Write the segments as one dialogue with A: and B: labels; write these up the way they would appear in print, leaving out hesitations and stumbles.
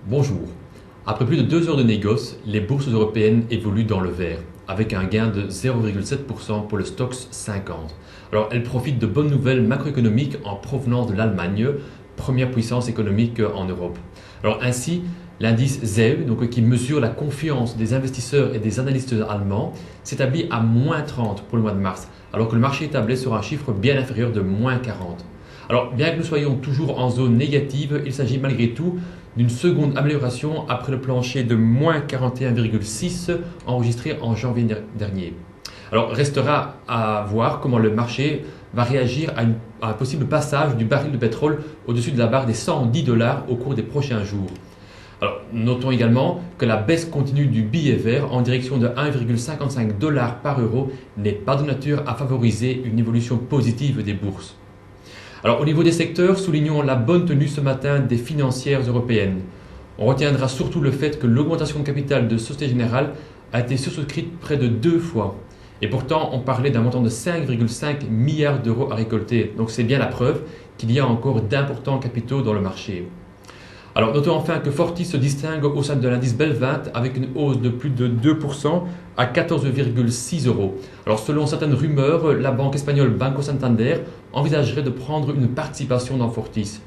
A: Bonjour. Après plus de 2 heures de négoce, les bourses européennes évoluent dans le vert, avec un gain de 0,7% pour le Stoxx 50. Alors, elles profitent de bonnes nouvelles macroéconomiques en provenance de l'Allemagne, première puissance économique en Europe. Alors ainsi, l'indice ZEW, qui mesure la confiance des investisseurs et des analystes allemands, s'établit à moins 30 pour le mois de mars, alors que le marché est tablé sur un chiffre bien inférieur de moins 40. Alors, bien que nous soyons toujours en zone négative, il s'agit malgré tout d'une seconde amélioration après le plancher de moins 41,6 enregistré en janvier dernier. Alors, restera à voir comment le marché va réagir à un possible passage du baril de pétrole au-dessus de la barre des 110 dollars au cours des prochains jours. Alors, notons également que la baisse continue du billet vert en direction de 1,55 $ par euro n'est pas de nature à favoriser une évolution positive des bourses. Alors, au niveau des secteurs, soulignons la bonne tenue ce matin des financières européennes. On retiendra surtout le fait que l'augmentation de capital de Société Générale a été sursouscrite près de 2 fois. Et pourtant, on parlait d'un montant de 5,5 milliards d'euros à récolter. Donc c'est bien la preuve qu'il y a encore d'importants capitaux dans le marché. Alors notons enfin que Fortis se distingue au sein de l'indice BEL 20 avec une hausse de plus de 2% à 14,6 €. Alors selon certaines rumeurs, la banque espagnole Banco Santander envisagerait de prendre une participation dans Fortis.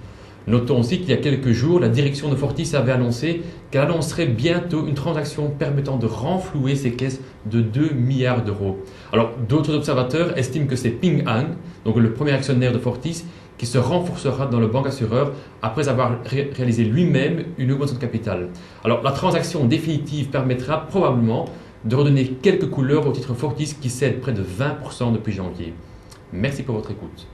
A: Notons aussi qu'il y a quelques jours, la direction de Fortis avait annoncé qu'elle annoncerait bientôt une transaction permettant de renflouer ses caisses de 2 milliards d'euros. Alors d'autres observateurs estiment que c'est Ping An, donc le premier actionnaire de Fortis, qui se renforcera dans le banque assureur après avoir réalisé lui-même une augmentation de capital. Alors la transaction définitive permettra probablement de redonner quelques couleurs au titre Fortis qui cède près de 20% depuis janvier. Merci pour votre écoute.